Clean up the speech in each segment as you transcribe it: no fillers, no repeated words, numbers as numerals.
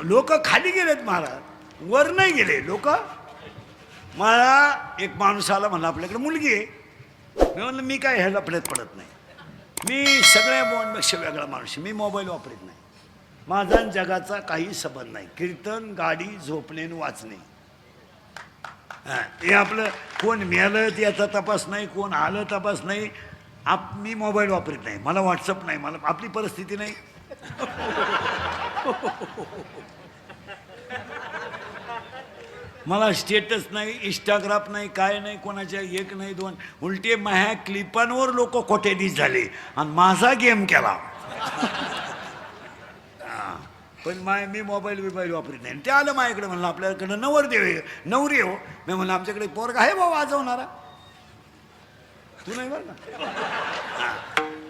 लोक खाली गेलेत महाराज, वर नाही गेले लोक. मला एक माणूस आला म्हणला आपल्याकडे मुलगी आहे. मी म्हणलं मी काय ह्याला पडत नाही, मी सगळ्या मोबाईलपेक्षा वेगळा माणूस, मी मोबाईल वापरत नाही. माझा आणि जगाचा काही संबंध नाही. कीर्तन, गाडी, झोपणे, वाचणे, हे आपलं. कोण मिळालं याचा तपास नाही, कोण आलं तपास नाही. मी मोबाईल वापरत नाही, मला व्हॉट्सअप नाही, मला आपली परिस्थिती नाही. मला स्टेटस नाही, इंस्टाग्राम नाही, काय नाही, कोणाच्या एक नाही दोन. उलटे माझ्या क्लिपांवर लोक कोट्याधीश झाले आणि माझा गेम केला. पण मी मोबाईल वापरत नाही. ते आलं माझ्याकडे, म्हणलं आपल्याकडे नवरी हो. मी म्हणलं आमच्याकडे पोरगा आहे बाबा वाजवणारा, तू नाही बरं ना.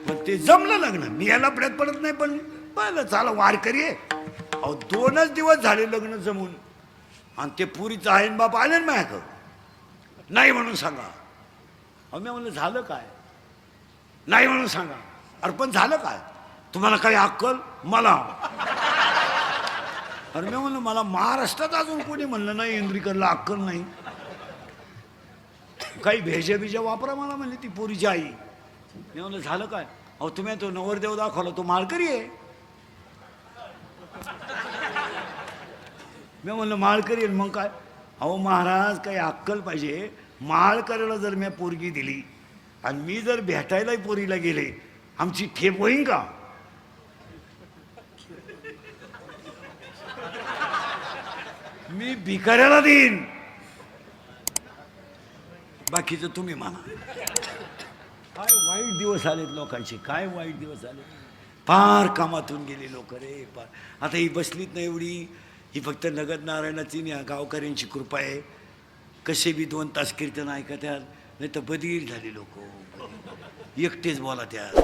पण ते जमलं लग्न. मी याला पडत नाही, पण पाहिलं चाला वारकरी आहे. अहो 2च दिवस झाले लग्न जमून, आणि ते पुरीचं आहे बाप आले ना माझ्याकडं, नाही म्हणून सांगा. अहो मी म्हणलं झालं काय, नाही म्हणून सांगा. अरे पण झालं काय, तुम्हाला काही अक्कल? मला अरे मी म्हणलं मला महाराष्ट्रात अजून कोणी म्हणलं नाही इंद्रिकरला अक्कल नाही. काही भेजा वापरा मला म्हणली ती पोरीची आई. मी म्हणलं झालं काय? अहो तुम्ही तो नवरदेव दाखवला, तो माळकरी आहे. मी म्हणलं माळकरी आहे, मग काय? अहो महाराज काही अक्कल पाहिजे. माळकरीला जर मी पोरगी दिली आणि मी जर भेटायला पोरीला गेले, आमची ठेप होईन का? मी भिकाऱ्याला देईन, बाकीचं तुम्ही म्हणा. काय वाईट दिवस आलेत लोकांचे, काय वाईट दिवस आले. फार कामातून गेले लोक रे फार. आता ही बसलीत ना एवढी, ही फक्त नगद नारायणाची या गावकऱ्यांची कृपा आहे. कसे बी 2 तास कीर्तन ऐकत आहेत, नाही तर बधीर झाले लोक. एकटेच बोला त्यात,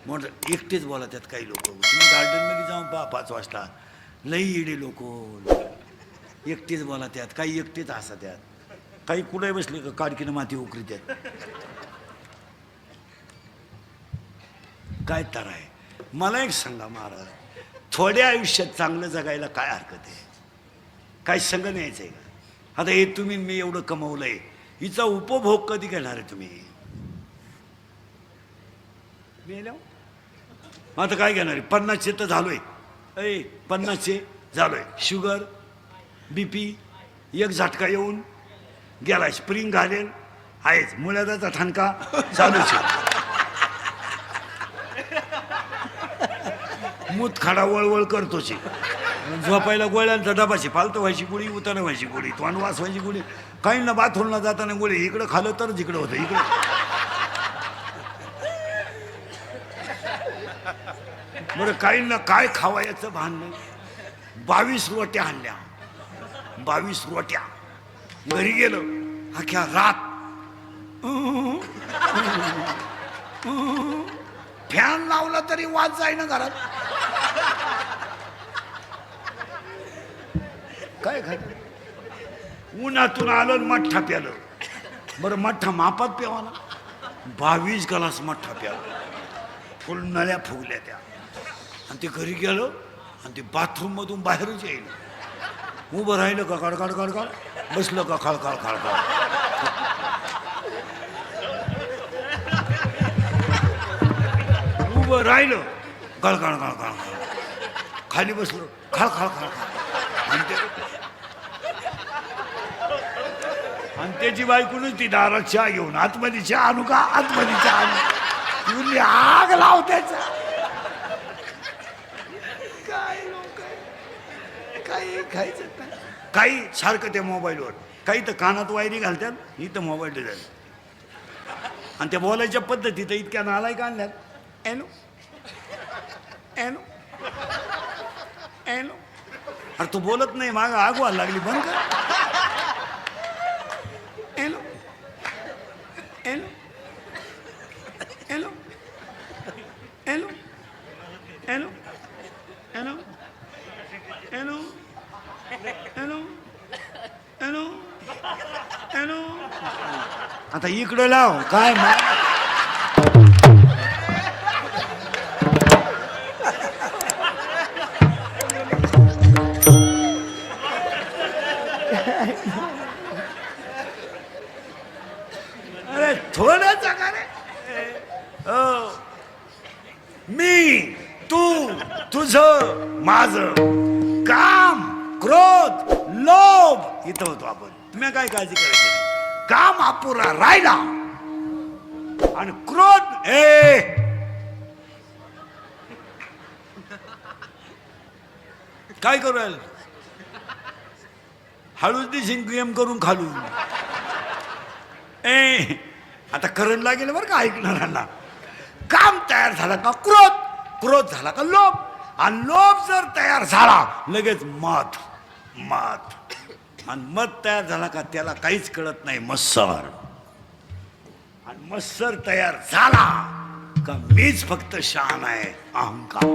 मोठं एकटेच बोला त्यात. काही लोक तुम्ही गार्डनमध्ये जाऊन पहा 5 वाजता, लई येडे लोक एकटेच बोला त्यात. काही एकटेच हसा त्यात, काही कुठे बसले का काडकीनं माती उकरी त्यात. काय तर आहे. मला एक सांगा महाराज, थोड्या आयुष्यात चांगलं जगायला काय हरकत आहे? काय संग न्यायचं आहे का? आता हे तुम्ही मी एवढं कमवलंय, हिचा उपभोग कधी घेणार आहे तुम्ही? आता काय घेणार आहे? 50चे तर झालोय, 50चे झालोय. शुगर BP एक झटका येऊन गेलाय. स्प्रिंग घालेल आहेच, मुळ्याचा ठणका चालूच आहे. मूत खाडा वळवळ करतोच. झोपायला गोळ्यांचा डबाची फालतो व्हायची गोळी, उताना व्हायची गोळी, तोंड वास व्हायची गोळी. काहींना बाथरूमला जाताना गोळी इकडं खाल्लं तरच इकडं होतं. इकडं बरं काहींना काय खावायचं भान नाही. 22 रोट्या आणल्या, 22 रोट्या. घरी गेलो, अख्ख्या रात फॅन लावला तरी वाज जाईना घरात. काय खाय? उन्हातून आलं मठ्ठा प्यालं. बरं मठ्ठा मापात प्यावाना, 22 ग्लास मठ्ठा प्यालं. फुल नळ्या फुगल्या त्या. आणि ते घरी गेलो आणि ते बाथरूम मधून बाहेरच येईल. उभं राहिलं का खडखड खडखड, बसलं का खळखळ खळखळ. उभं राहिलं गळगळ गळगळ, खाली बसलो खळखळ खळखळ. आणि त्याची बायकोनच ती दारात चहा घेऊन, आतमध्ये चहा आणू का, आतमध्ये चहा आणू, आग लाव त्याचा. काय लोक, काही खायचं काय. काही सारखं त्या मोबाईलवर, काही तर कानात वायरी घालतात, इथं मोबाईल देतात. आणि त्या बोलायच्या पद्धती तर इतक्या नालायक आणल्यात. एनो एनो एनो. अरे तू बोलत नाही, माग आग व्हायला लागली, बंद कर. एनो एनो एनो एनो एनो एनो एनो एनो एनो एनो. आता इकडं लाव काय अरे थोडं जगा रे. हो. मी तू तुझं माझं काम क्रोध लोभ इथं होतो आपण. तुम्ही काय काळजी करायची नाही. काम अपुरा राहिला आणि क्रोध काय करू राहील. हळूच दिशील गेम करून खालून. आता करंट लागेल बरं का ऐकणाऱ्यांना. काम तयार झालं का क्रोध, क्रोध झाला का लोभ, आणि लोभ जर तयार झाला लगेच मत, मत, आणि मत तयार झाला का त्याला काहीच कळत नाही मत्सर, आणि मत्सर तयार झाला का मीच फक्त शहाणा आहे अहंकार.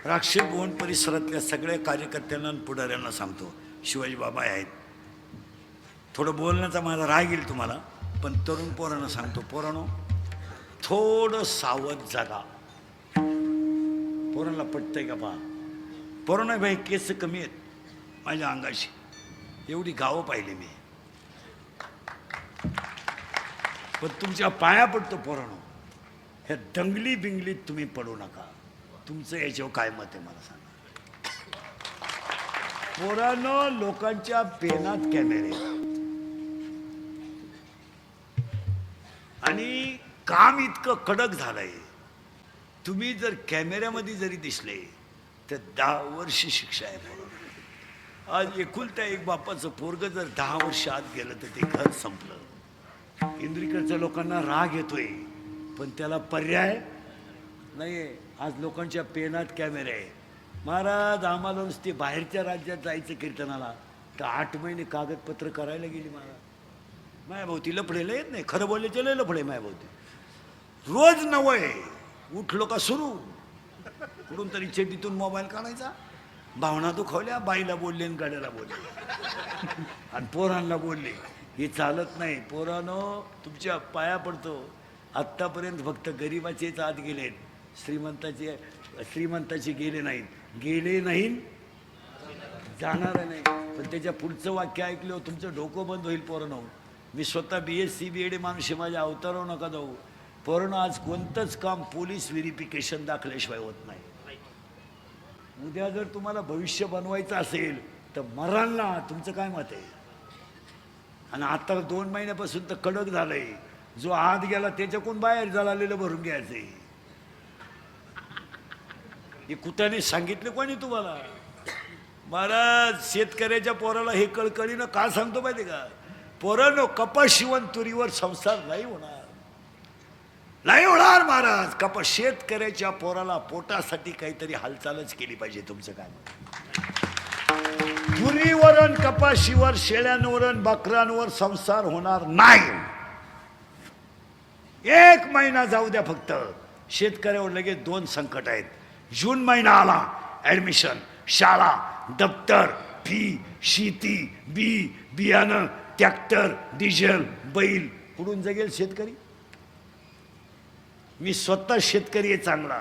राक्षस भुवन परिसरातल्या सगळ्या कार्यकर्त्यांना आणि पुढाऱ्यांना सांगतो, शिवाजी बाबा आहेत. थोडं बोलण्याचा माझा राग येईल तुम्हाला, पण तरुण पोरांना सांगतो, पोरांनो थोडं सावध जागा. पोरांना पटतंय का पहा. पोरांना भाई केस कमी आहेत माझ्या अंगाशी, एवढी गावं पाहिली मी, पण तुमच्या पाया पडतो पोरांनो, ह्या दंगली बिंगलीत तुम्ही पडू नका. तुमचं याच्यावर काय मत आहे मला सांगा. पोरांनो लोकांच्या पेनात कॅमेरे आणि काम इतकं कडक झालंय, तुम्ही जर कॅमेऱ्यामध्ये जरी दिसले तर 10 वर्ष शिक्षा आहे. पोरांनो आज एकुलता एक बापाचं पोरग जर 10 वर्ष आत गेलं तर ते घर संपलं. इंद्रिकडच्या लोकांना राग येतोय पण त्याला पर्याय नाहीये. आज लोकांच्या पेनात कॅमेरे आहे. महाराज आम्हाला नुसते बाहेरच्या राज्यात जायचं कीर्तनाला तर 8 महिने कागदपत्र करायला गेली महाराज. मायाभोवती लफडेला येत नाही, खरं बोलले लय लफडे मायाभोवती. रोज नवय उठलो का सुरू, कुठून तरी चेटीतून मोबाईल काढायचा, भावना दुखावल्या, बाईला बोलले आणि गाड्याला बोलले आणि पोरांना बोलले. हे चालत नाही. पोरांनो तुमच्या पाया पडतो, आत्तापर्यंत फक्त गरिबाचेच आत गेलेत, श्रीमंताचे गेले नाहीत, गेले नाहीत जाणार नाही. पण त्याच्या पुढचं वाक्य ऐकलं तुमचं डोकं बंद होईल. पोरांनो मी स्वतः BSc BEd माणूस आहे, माझ्या अवतारावर नका जाऊ. पोरांनो आज कोणतंच काम पोलीस व्हेरिफिकेशन दाखल्याशिवाय होत नाही. उद्या जर तुम्हाला भविष्य बनवायचं असेल तर मरांना तुमचं काय मत आहे. आणि आता 2 महिन्यापासून तर कडक झालंय, जो आत गेला त्याच्याकडून बाहेर झालेलं भरून घ्यायचंय. हे कुत्याने सांगितलं कोणी तुम्हाला. महाराज शेतकऱ्याच्या पोराला हे कळकळीनं का सांगतो माहिती का. पोरांनो कपास शिवण तुरीवर संसार नाही होणार, नाही होणार महाराज. कपास शेतकऱ्याच्या पोराला पोटासाठी काहीतरी हालचालच केली पाहिजे. तुमचं काय तुरीवरण कपाशीवर शेळ्यांवर बकरांवर संसार होणार नाही. 1 महिना जाऊ द्या फक्त. शेतकऱ्यावर लगेच 2 संकट आहेत. जून महिना आला, ऍडमिशन, शाळा, दप्तर, फी, शेती, बियाणं, ट्रॅक्टर, डिझेल, बैल, कुठून जगेल शेतकरी. मी स्वतः शेतकरी आहे चांगला.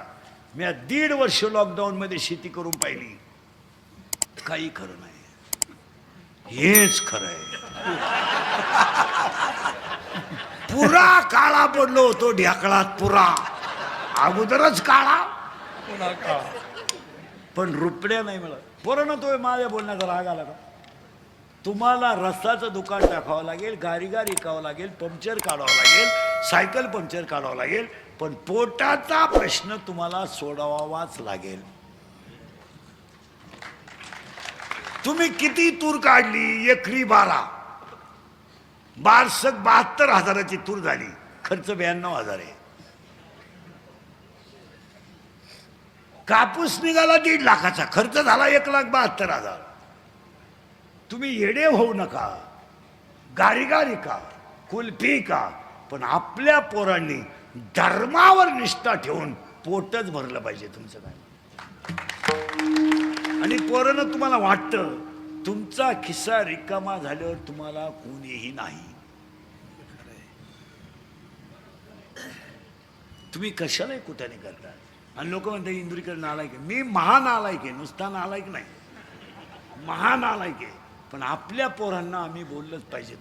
मी 1.5 वर्ष लॉकडाऊन मध्ये शेती करून पाहिली, काही खरं नाही. हेच खरं आहे. पुरा काळा पडलो होतो ढेकळात, पुरा अगोदरच काळा, पण रुपड्या नाही मिळत. पोरांनो तो माझ्या बोलण्याचा राग आला का. तुम्हाला रस्त्याचं दुकान टाकावं लागेल, गाडी विकावं लागेल, पंक्चर काढावं लागेल, सायकल पंक्चर काढावं लागेल, पण पोटाचा प्रश्न तुम्हाला सोडवावाच लागेल. तुम्ही किती तूर काढली, एकरी 12 बारसक 72,000ची तूर झाली, खर्च 92,000 आहे. कापूस निघाला 1.5 लाखाचा, खर्च झाला 1,72,000. तुम्ही येडे होऊ नका. गारी का, कुल्फी का, पण आपल्या पोरांनी धर्मावर निष्ठा ठेवून पोटच भरलं पाहिजे. तुमचं काय. आणि पोरांना तुम्हाला वाटतं तुमचा खिस्सा रिकामा झाल्यावर तुम्हाला कोणीही नाही. तुम्ही कशाला कुठे करता. आणि लोक म्हणतात इंदुरीकर नालायक आहे. मी महानालायक आहे, नुसता नालायक नाही, महानालायक आहे. पण आपल्या पोरांना आम्ही बोललंच पाहिजे.